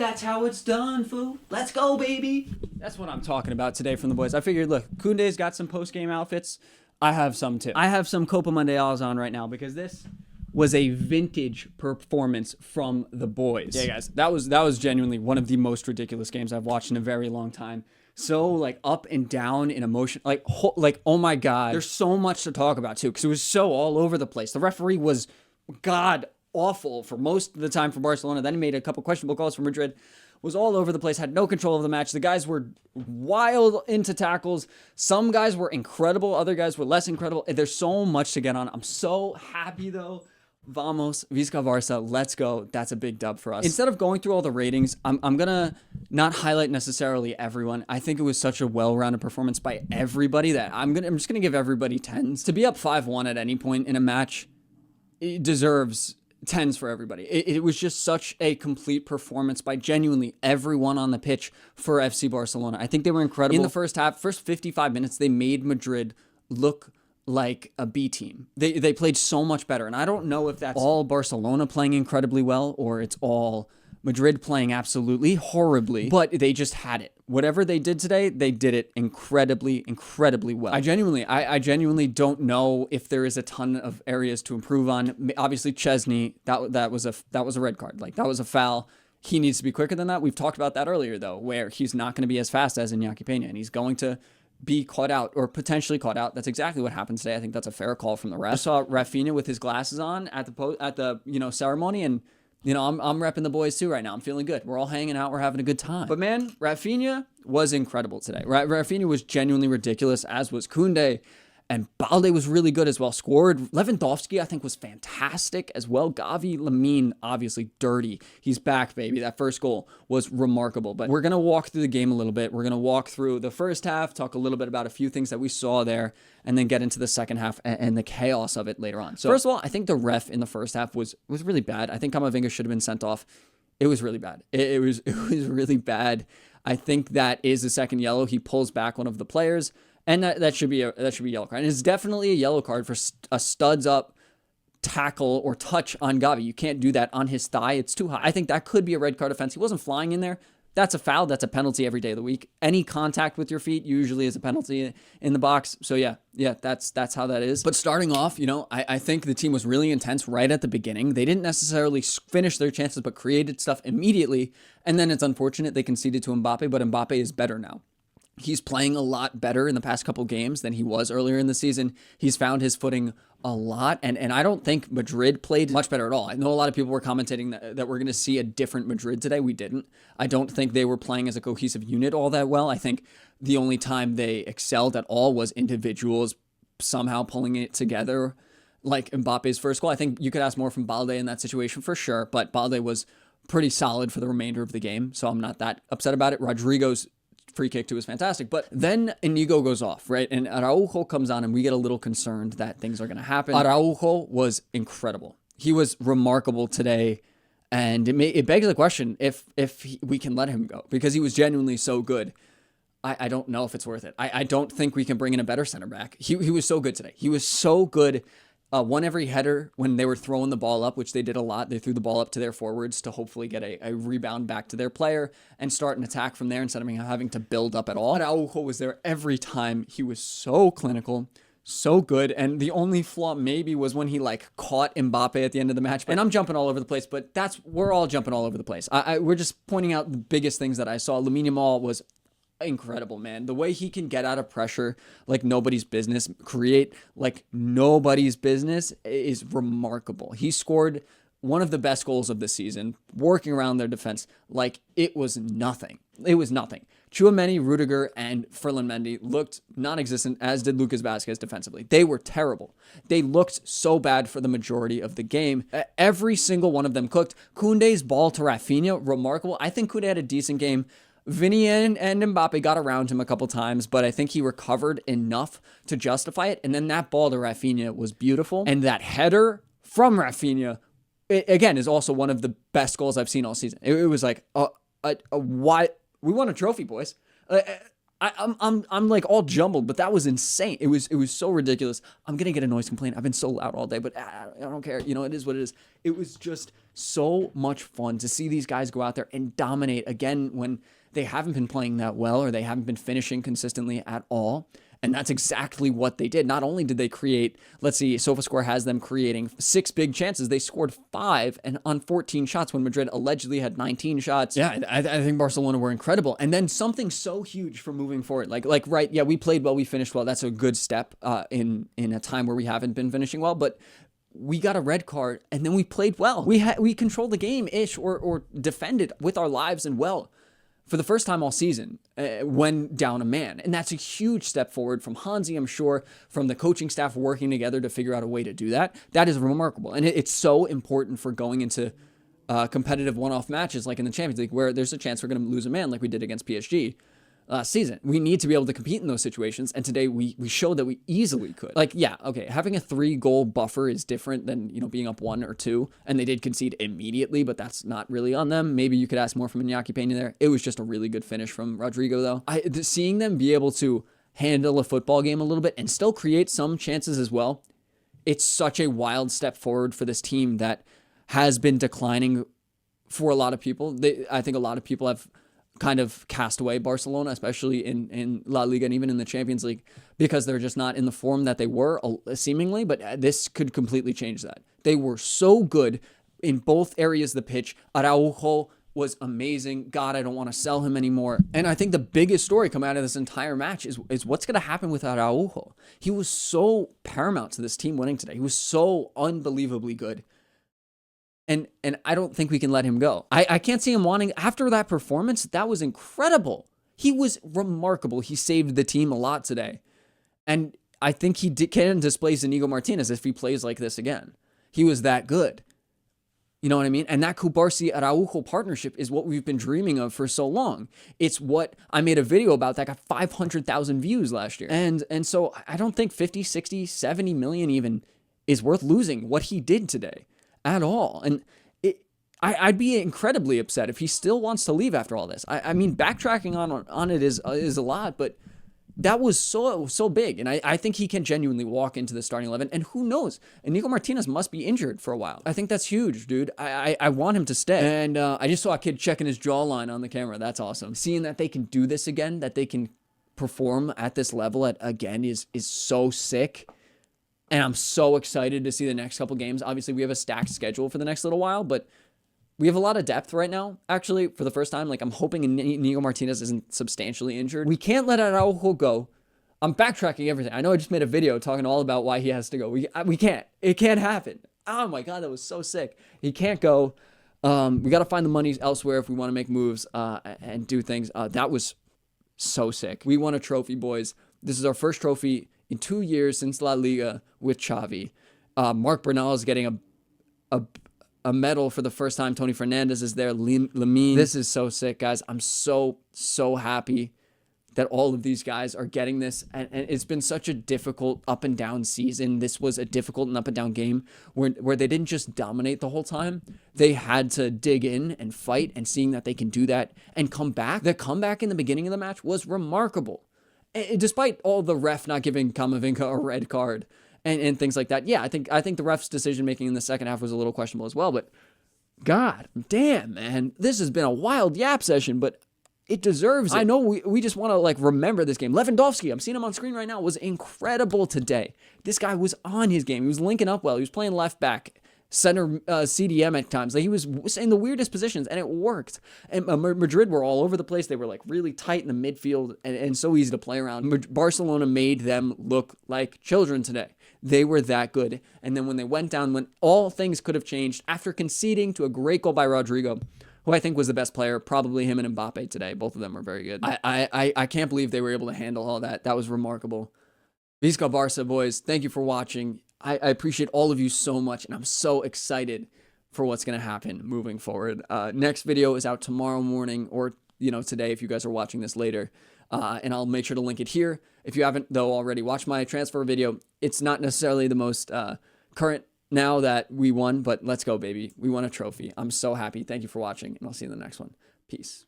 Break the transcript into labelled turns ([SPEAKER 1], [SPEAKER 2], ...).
[SPEAKER 1] That's how it's done, fool. Let's go, baby. That's what I'm talking about today from the boys. I figured, look, Koundé's got some post-game outfits. I have some too. I have some Copa Mundials on right now because this was a vintage performance from the boys. Yeah, guys, that was genuinely one of the most ridiculous games I've watched in a very long time. So like up and down in emotion, like oh my God. There's so much to talk about too because it was so all over the place. The referee was god awful for most of the time for Barcelona. Then he made a couple questionable calls for Madrid. Was all over the place, had no control of the match. The guys were wild into tackles. Some guys were incredible. Other guys were less incredible. There's so much to get on. I'm so happy though. Vamos, Visca Barça, let's go. That's a big dub for us. Instead of going through all the ratings, I'm going to not highlight necessarily everyone. I think it was such a well-rounded performance by everybody that I'm just going to give everybody 10s. To be up 5-1 at any point in a match, it deserves 10s for everybody. It was just such a complete performance by genuinely everyone on the pitch for FC Barcelona. I think they were incredible. In the first half, first 55 minutes, they made Madrid look like a B team. They played so much better. And I don't know if that's all Barcelona playing incredibly well or it's all Madrid playing absolutely horribly, but they just had it. Whatever they did today, they did it incredibly, incredibly well. I genuinely don't know if there is a ton of areas to improve on. Obviously, Chesney, that was a red card. Like that was a foul. He needs to be quicker than that. We've talked about that earlier though, where he's not going to be as fast as Iñaki Peña, and he's going to be caught out or potentially caught out. That's exactly what happened today. I think that's a fair call from the ref. I saw Rafinha with his glasses on at the ceremony, and I'm repping the boys too right now. I'm feeling good. We're all hanging out. We're having a good time. But man, Rafinha was incredible today. Rafinha was genuinely ridiculous, as was Koundé. And Balde was really good as well. Scored. Lewandowski, I think, was fantastic as well. Gavi, Lamine, obviously dirty. He's back, baby. That first goal was remarkable. But we're going to walk through the game a little bit. We're going to walk through the first half, talk a little bit about a few things that we saw there, and then get into the second half and the chaos of it later on. So first of all, I think the ref in the first half was really bad. I think Camavinga should have been sent off. It was really bad. It was really bad. I think that is the second yellow. He pulls back one of the players. And that should be a yellow card. And it's definitely a yellow card for a studs up tackle or touch on Gavi. You can't do that on his thigh. It's too high. I think that could be a red card offense. He wasn't flying in there. That's a foul. That's a penalty every day of the week. Any contact with your feet usually is a penalty in the box. So yeah, that's how that is. But starting off, I think the team was really intense right at the beginning. They didn't necessarily finish their chances, but created stuff immediately. And then it's unfortunate they conceded to Mbappe, but Mbappe is better now. He's playing a lot better in the past couple games than he was earlier in the season. He's found his footing a lot, and I don't think Madrid played much better at all. I know a lot of people were commentating that we're going to see a different Madrid today. We didn't. I don't think they were playing as a cohesive unit all that well. I think the only time they excelled at all was individuals somehow pulling it together, like Mbappe's first goal. I think you could ask more from Balde in that situation for sure, but Balde was pretty solid for the remainder of the game, so I'm not that upset about it. Rodrigo's free kick too was fantastic. But then Inigo goes off, right? And Araujo comes on and we get a little concerned that things are going to happen. Araujo was incredible. He was remarkable today. And it begs the question if we can let him go because he was genuinely so good. I don't know if it's worth it. I don't think we can bring in a better center back. He was so good today. He was so good. Won every header when they were throwing the ball up, which they did a lot. They threw the ball up to their forwards to hopefully get a rebound back to their player and start an attack from there instead of having to build up at all. Araujo was there every time. He was so clinical, so good. And the only flaw maybe was when he caught Mbappe at the end of the match. And I'm jumping all over the place, but we're all jumping all over the place. We're just pointing out the biggest things that I saw. Lamine Yamal was incredible, man. The way he can get out of pressure like nobody's business, create like nobody's business is remarkable. He scored one of the best goals of the season, working around their defense like it was nothing. It was nothing. Tchouaméni, Rudiger, and Ferland Mendy looked non-existent, as did Lucas Vazquez defensively. They were terrible. They looked so bad for the majority of the game. Every single one of them cooked. Koundé's ball to Rafinha, remarkable. I think Koundé had a decent game. Vinny and Mbappe got around him a couple times, but I think he recovered enough to justify it. And then that ball to Rafinha was beautiful. And that header from Rafinha, again, is also one of the best goals I've seen all season. It was like, what? We won a trophy, boys. I'm like all jumbled, but that was insane. It was so ridiculous. I'm gonna get a noise complaint. I've been so loud all day, but I don't care. You know, it is what it is. It was just so much fun to see these guys go out there and dominate again when they haven't been playing that well or they haven't been finishing consistently at all. And that's exactly what they did. Not only did they create, let's see, SofaScore has them creating 6 big chances. They scored 5 and on 14 shots when Madrid allegedly had 19 shots. Yeah, I think Barcelona were incredible. And then something so huge for moving forward. Like right, yeah, we played well, we finished well. That's a good step in a time where we haven't been finishing well. But we got a red card and then we played well. We controlled the game-ish or defended with our lives and well. For the first time all season, when down a man. And that's a huge step forward from Hansi, I'm sure, from the coaching staff working together to figure out a way to do that. That is remarkable. And it's so important for going into competitive one-off matches like in the Champions League where there's a chance we're going to lose a man like we did against PSG last season. We need to be able to compete in those situations. And today we showed that we easily could. Like, yeah, okay, having a 3-goal buffer is different than, you know, being up 1 or 2. And they did concede immediately, but that's not really on them. Maybe you could ask more from Iñaki Peña there. It was just a really good finish from Rodrigo, though. Seeing them be able to handle a football game a little bit and still create some chances as well, it's such a wild step forward for this team that has been declining for a lot of people. I think a lot of people have kind of cast away Barcelona, especially in La Liga and even in the Champions League, because they're just not in the form that they were seemingly, but this could completely change that. They were so good in both areas of the pitch. Araujo was amazing. God, I don't want to sell him anymore. And I think the biggest story coming out of this entire match is what's going to happen with Araujo. He was so paramount to this team winning today. He was so unbelievably good. And I don't think we can let him go. I can't see him wanting, after that performance, that was incredible. He was remarkable. He saved the team a lot today. And I think he can displace Inigo Martinez if he plays like this again. He was that good. You know what I mean? And that Cubarsí-Araujo partnership is what we've been dreaming of for so long. It's what I made a video about that got 500,000 views last year. And so I don't think 50, 60, 70 million even is worth losing what he did today at all. And I'd be incredibly upset if he still wants to leave after all this. I mean, backtracking on it is a lot, but that was so big. And I think he can genuinely walk into the starting 11. And who knows? Inigo Martinez must be injured for a while. I think that's huge, dude. I want him to stay. And I just saw a kid checking his jawline on the camera. That's awesome. Seeing that they can do this again, that they can perform at this level again is so sick. And I'm so excited to see the next couple games. Obviously, we have a stacked schedule for the next little while, but we have a lot of depth right now. Actually, for the first time, like I'm hoping Inigo Martinez isn't substantially injured. We can't let Araujo go. I'm backtracking everything. I know I just made a video talking all about why he has to go. We can't. It can't happen. Oh my God, that was so sick. He can't go. We got to find the money elsewhere if we want to make moves and do things. That was so sick. We won a trophy, boys. This is our first trophy in 2 years since La Liga with Xavi. Marc Bernal is getting a medal for the first time. Tony Fernandez is there. Lamine. This is so sick, guys. I'm so happy that all of these guys are getting this. And it's been such a difficult up and down season. This was a difficult and up and down game where they didn't just dominate the whole time. They had to dig in and fight, and seeing that they can do that and come back. The comeback in the beginning of the match was remarkable. Despite all the ref not giving Camavinga a red card and things like that. Yeah, I think the ref's decision making in the second half was a little questionable as well. But God damn, man, this has been a wild yap session, but it deserves it. I know we just want to like remember this game. Lewandowski, I'm seeing him on screen right now, was incredible today. This guy was on his game. He was linking up well. He was playing left back, center CDM at times. Like he was in the weirdest positions, and it worked. And Madrid were all over the place. They were like really tight in the midfield and so easy to play around. Barcelona made them look like children today. They were that good. And then when they went down, when all things could have changed, after conceding to a great goal by Rodrigo, who I think was the best player, probably him and Mbappe today. Both of them were very good. I can't believe they were able to handle all that. That was remarkable. Visca Barça, boys. Thank you for watching. I appreciate all of you so much, and I'm so excited for what's going to happen moving forward. Next video is out tomorrow morning, or today if you guys are watching this later, and I'll make sure to link it here. If you haven't, though, already watched my transfer video, it's not necessarily the most current now that we won, but let's go, baby. We won a trophy. I'm so happy. Thank you for watching, and I'll see you in the next one. Peace.